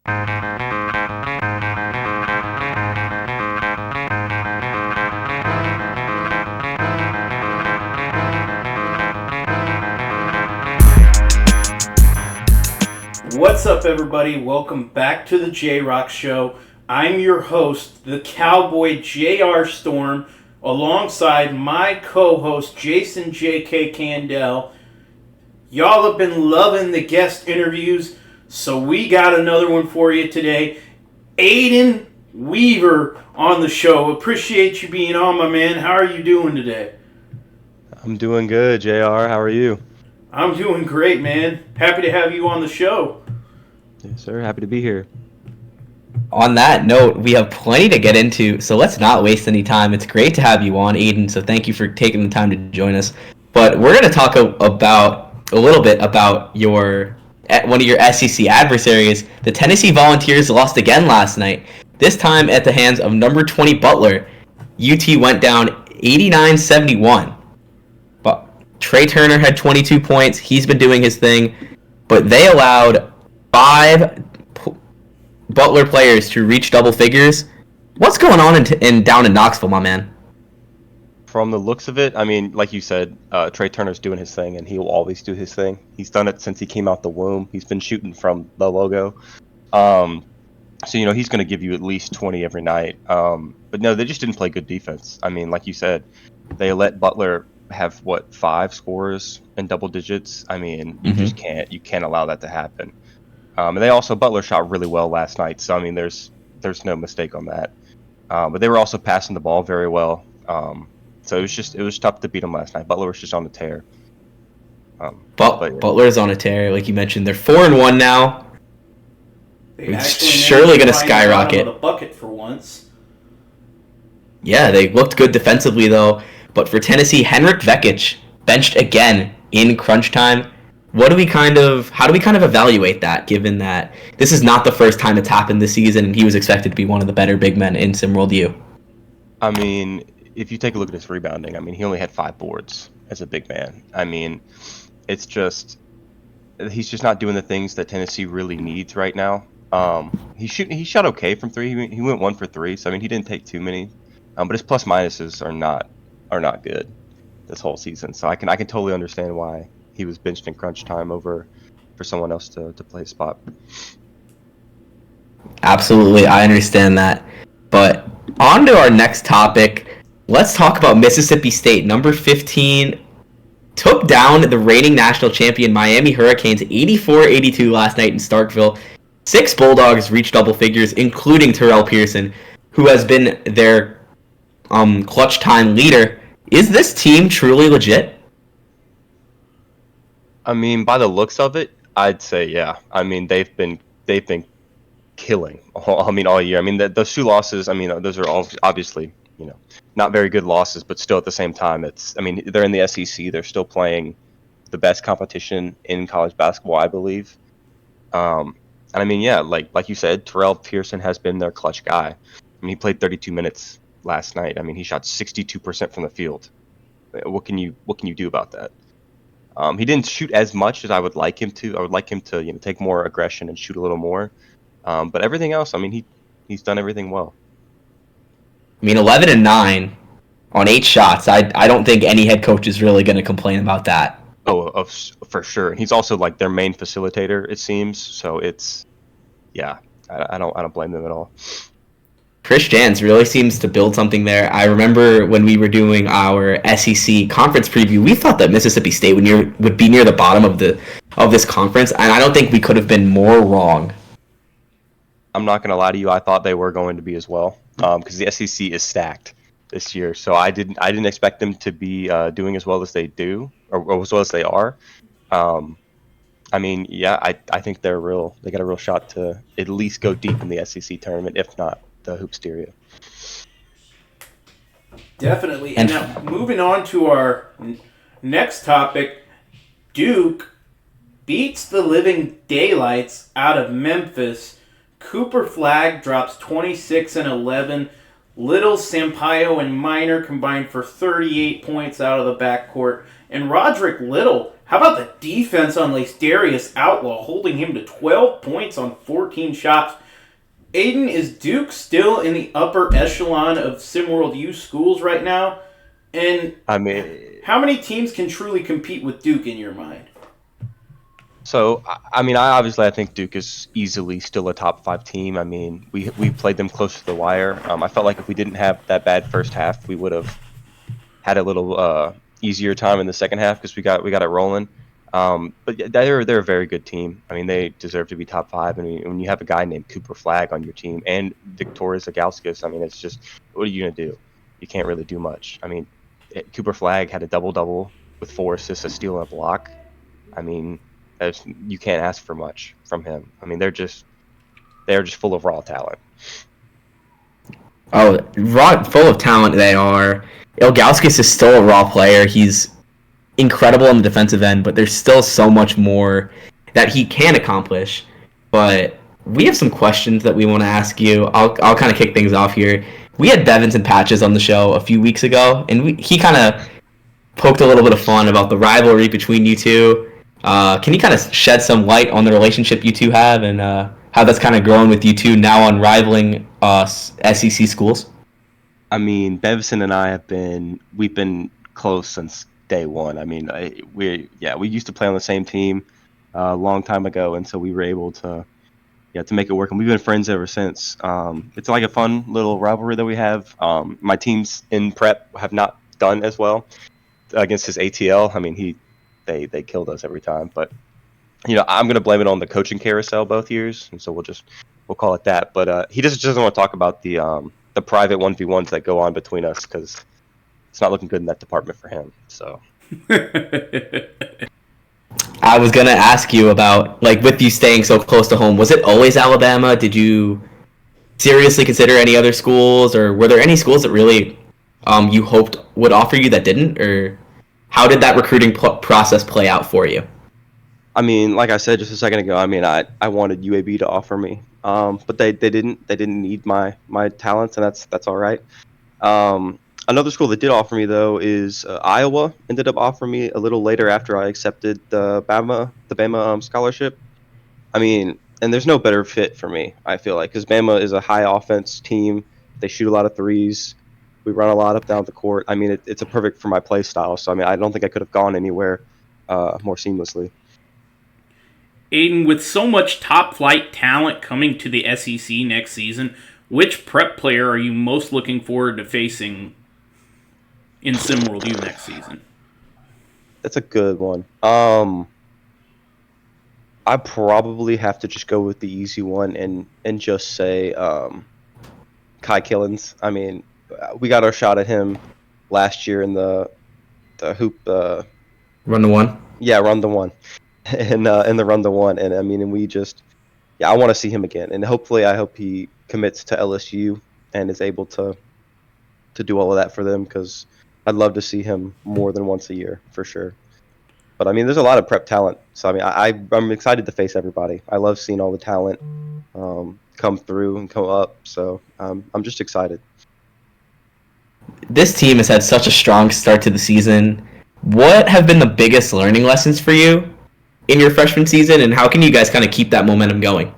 What's up, everybody? Welcome back to the J-Rock Show. I'm your host, the Cowboy J.R. Storm, alongside my co-host, Jason J.K. Candell. Y'all have been loving the guest interviews, so we got another one for you today. Aidan Weaver on the show. Appreciate you being on, my man. How are you doing today? I'm doing good, JR. How are you? I'm doing great, man. Happy to have you on the show. Yes, sir. Happy to be here. On that note, we have plenty to get into, so let's not waste any time. It's great to have you on, Aidan, so thank you for taking the time to join us. But we're going to talk about a little bit about one of your SEC adversaries. The Tennessee Volunteers lost again last night, this time at the hands of number 20 Butler. UT went down 89-71. But Trey Turner had 22 points. He's been doing his thing, but they allowed 5 Butler players to reach double figures. What's going on down in Knoxville, my man? From the looks of it, I mean, like you said, Trey Turner's doing his thing, and he will always do his thing. He's done it since he came out the womb. He's been shooting from the logo. So, he's going to give you at least 20 every night. But no, they just didn't play good defense. I mean, like you said, they let Butler have, 5 scores in double digits? I mean, you can't allow that to happen. And Butler shot really well last night, so I mean, there's no mistake on that. But they were also passing the ball very well, so it was tough to beat them last night. Butler was just on the tear. Butler's on a tear, like you mentioned. They're 4-1 now. It's surely going to skyrocket. The bucket for once. Yeah, they looked good defensively though. But for Tennessee, Henrik Vekic benched again in crunch time. How do we kind of evaluate that, given that this is not the first time it's happened this season, and he was expected to be one of the better big men in SimWorld U? I mean, if you take a look at his rebounding, I mean, he only had 5 boards as a big man. I mean, he's just not doing the things that Tennessee really needs right now. He shot okay from 3. He went 1 for 3, so I mean, he didn't take too many. But his plus minuses are not good this whole season. So I can totally understand why he was benched in crunch time for someone else to play his spot. Absolutely, I understand that. But on to our next topic. Let's talk about Mississippi State. Number 15 took down the reigning national champion Miami Hurricanes 84-82 last night in Starkville. 6 Bulldogs reached double figures, including Terrell Pearson, who has been their clutch time leader. Is this team truly legit? I mean, by the looks of it, I'd say yeah. I mean, they've been killing. All year. I mean, those 2 losses. I mean, those are all obviously not very good losses, but still at the same time, they're in the SEC. They're still playing the best competition in college basketball, I believe. And I mean, yeah, like you said, Terrell Pearson has been their clutch guy. I mean, he played 32 minutes last night. I mean, he shot 62% from the field. What can you do about that? He didn't shoot as much as I would like him to. I would like him to take more aggression and shoot a little more. But everything else, I mean, he's done everything well. I mean, 11-9 on 8 shots. I don't think any head coach is really going to complain about that. Oh, for sure. And he's also like their main facilitator, it seems. So I don't blame them at all. Chris Jans really seems to build something there. I remember when we were doing our SEC conference preview, we thought that Mississippi State would be near the bottom of this conference, and I don't think we could have been more wrong. I'm not going to lie to you. I thought they were going to be as well, because the SEC is stacked this year. So I didn't expect them to be doing as well as they do, or as well as they are. I mean, yeah, I think they got a real shot to at least go deep in the SEC tournament, if not the Hoopsteria. Definitely. And now, moving on to our next topic, Duke beats the living daylights out of Memphis. Cooper Flagg drops 26 and 11. Little, Sampaio, and Minor combined for 38 points out of the backcourt. And Roderick Little How about the defense on Darius Outlaw, holding him to 12 points on 14 shots? Aidan, is Duke still in the upper echelon of SimWorld U schools right now? And I mean, how many teams can truly compete with Duke in your mind? so I mean, I think Duke is easily still a top 5 team. I mean, we played them close to the wire. I felt like if we didn't have that bad first half, we would have had a little easier time in the second half because we got it rolling. But yeah, they're a very good team. I mean, they deserve to be top 5. I mean, when you have a guy named Cooper Flagg on your team and Victorious Zagauskas, I mean, it's just, what are you gonna do? You can't really do much. I mean, Cooper Flagg had a double with 4 assists, a steal, and a block. I mean, you can't ask for much from him. I mean, they're just full of raw talent. Oh, raw, full of talent they are. Ilgauskas is still a raw player. He's incredible on the defensive end, but there's still so much more that he can accomplish. But we have some questions that we want to ask you. I'll kind of kick things off here. We had Bevins and Patches on the show a few weeks ago, and he kind of poked a little bit of fun about the rivalry between you two. Can you kind of shed some light on the relationship you two have and how that's kind of grown with you two now on rivaling SEC schools? I mean, Bevison and I we've been close since day one. I mean, we used to play on the same team a long time ago, and so we were able to make it work, and we've been friends ever since. It's like a fun little rivalry that we have. My teams in prep have not done as well against his ATL. I mean, they killed us every time, but I'm going to blame it on the coaching carousel both years, and so we'll call it that. But he just doesn't want to talk about the private 1v1s that go on between us because it's not looking good in that department for him. So I was going to ask you about, like, with you staying so close to home, was it always Alabama? Did you seriously consider any other schools, or were there any schools that really you hoped would offer you that didn't, or how did that recruiting process play out for you? I mean, like I said just a second ago, I mean, I wanted UAB to offer me, but they didn't need my talents, and that's all right. Another school that did offer me though is Iowa. Ended up offering me a little later after I accepted the Bama scholarship. I mean, and there's no better fit for me, I feel like, because Bama is a high offense team. They shoot a lot of threes. We run a lot up down the court. I mean, it's a perfect for my play style. So I mean, I don't think I could have gone anywhere more seamlessly. Aidan, with so much top flight talent coming to the SEC next season, which prep player are you most looking forward to facing in SimWorld U next season? That's a good one. I probably have to just go with the easy one and just say Kai Killens. I mean, we got our shot at him last year in the hoop. Run the one. Yeah, run the one. In the run the one, and I mean, and we just, I want to see him again, and hopefully, I hope he commits to LSU and is able to do all of that for them, because I'd love to see him more than once a year for sure. But I mean, there's a lot of prep talent, so I mean, I'm excited to face everybody. I love seeing all the talent come through and come up, so I'm just excited. This team has had such a strong start to the season. What have been the biggest learning lessons for you in your freshman season, and how can you guys kind of keep that momentum going?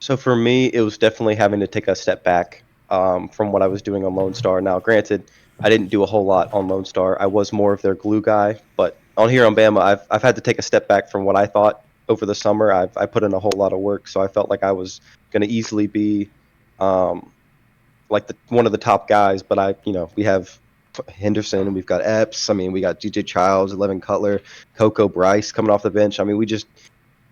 So for me, it was definitely having to take a step back from what I was doing on Lone Star. Now, granted, I didn't do a whole lot on Lone Star. I was more of their glue guy, but on here on Bama, I've had to take a step back from what I thought over the summer. I put in a whole lot of work, so I felt like I was going to easily be like one of the top guys. But we have Henderson, we've got Epps. I mean, we got DJ Childs, Levin Cutler, Coco Bryce coming off the bench. I mean, we just,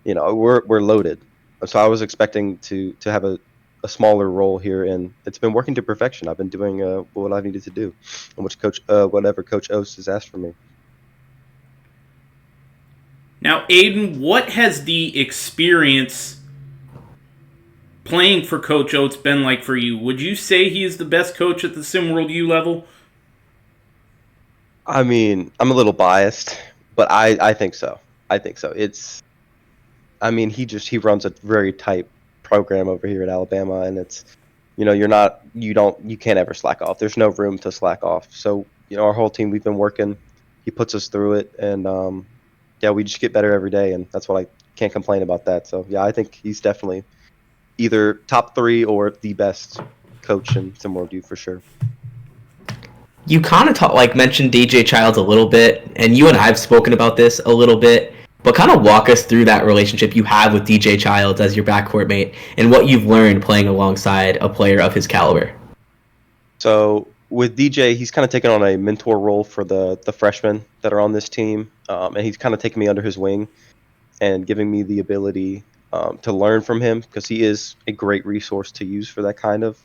we're loaded. So I was expecting to have a smaller role here, and it's been working to perfection. I've been doing what I needed to do, and whatever Coach Ost has asked for me. Now, Aidan, what has the experience playing for Coach Oates been like for you? Would you say he is the best coach at the SimWorld U level? I mean, I'm a little biased, but I think so. He runs a very tight program over here at Alabama, and it's, you can't ever slack off. There's no room to slack off. So, our whole team, we've been working. He puts us through it, and yeah, we just get better every day, and that's what I can't complain about that. So yeah, I think he's definitely either top 3 or the best coach in SimWorld U for sure. You kind of mentioned DJ Childs a little bit, and you and I have spoken about this a little bit, but kind of walk us through that relationship you have with DJ Childs as your backcourt mate and what you've learned playing alongside a player of his caliber. So with DJ, he's kind of taken on a mentor role for the freshmen that are on this team, and he's kind of taken me under his wing and giving me the ability to learn from him, because he is a great resource to use for that kind of,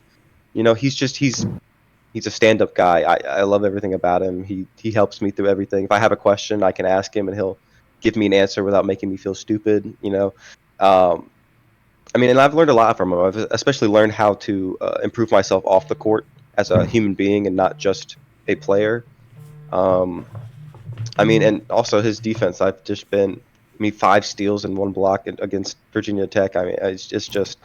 he's a stand-up guy. I love everything about him. He helps me through everything. If I have a question, I can ask him, and he'll give me an answer without making me feel stupid. And I've learned a lot from him. I've especially learned how to improve myself off the court as a human being and not just a player. And also his defense. I've just been 5 steals and 1 block against Virginia Tech. It's just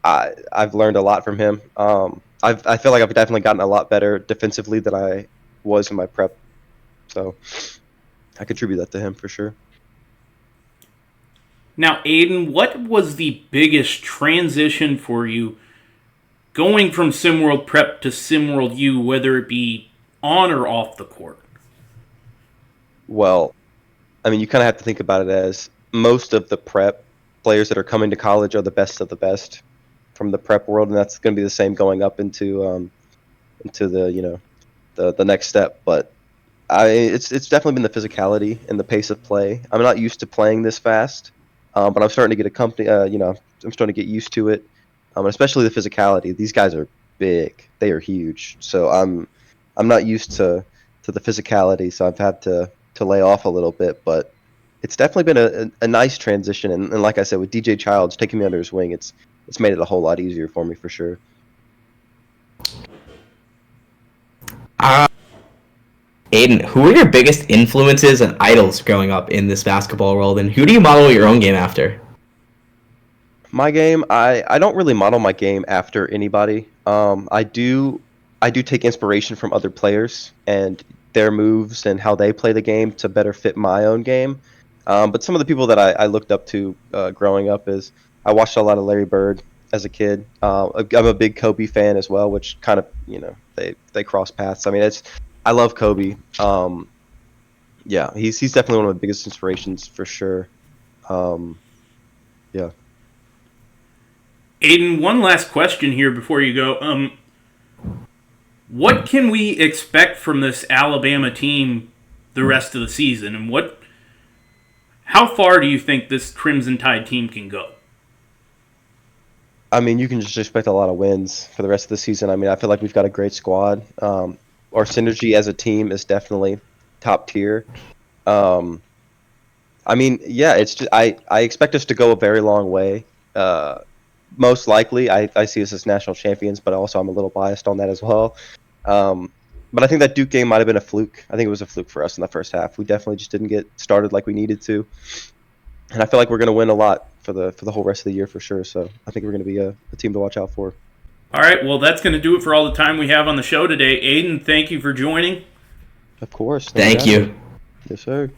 I've learned a lot from him. I feel like I've definitely gotten a lot better defensively than I was in my prep. So I contribute that to him for sure. Now, Aidan, what was the biggest transition for you going from SimWorld Prep to SimWorld U, whether it be on or off the court? Well, you kind of have to think about it as most of the prep players that are coming to college are the best of the best from the prep world, and that's going to be the same going up into the next step. But it's definitely been the physicality and the pace of play. I'm not used to playing this fast, but I'm starting to get I'm starting to get used to it, especially the physicality. These guys are big; they are huge. So I'm not used to the physicality, so I've had to lay off a little bit, but it's definitely been a nice transition. And like I said, with DJ Childs taking me under his wing, it's made it a whole lot easier for me for sure. Aidan, who are your biggest influences and idols growing up in this basketball world, and who do you model your own game after? My game, I don't really model my game after anybody. I do take inspiration from other players and their moves and how they play the game to better fit my own game. But some of the people that I looked up to growing up is I watched a lot of Larry Bird as a kid. I'm a big Kobe fan as well, which kind of they cross paths. I love Kobe. He's definitely one of my biggest inspirations for sure. Yeah. Aidan, one last question here before you go. What can we expect from this Alabama team the rest of the season, and how far do you think this Crimson Tide team can go? You can just expect a lot of wins for the rest of the season. I feel like we've got a great squad. Our synergy as a team is definitely top tier. It's just I expect us to go a very long way. Most likely, I see us as national champions, but also I'm a little biased on that as well. But I think that Duke game might have been a fluke. I think it was a fluke for us in the first half. We definitely just didn't get started like we needed to. And I feel like we're going to win a lot for the whole rest of the year for sure. So I think we're going to be a team to watch out for. All right, well, that's going to do it for all the time we have on the show today. Aidan, thank you for joining. Of course. Thank you. Yes, sir.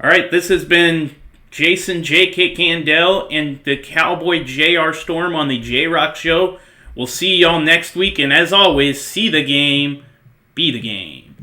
All right, this has been Jason J.K. Candell and the Cowboy J.R. Storm on the J-Rock Show. We'll see y'all next week, and as always, see the game, be the game.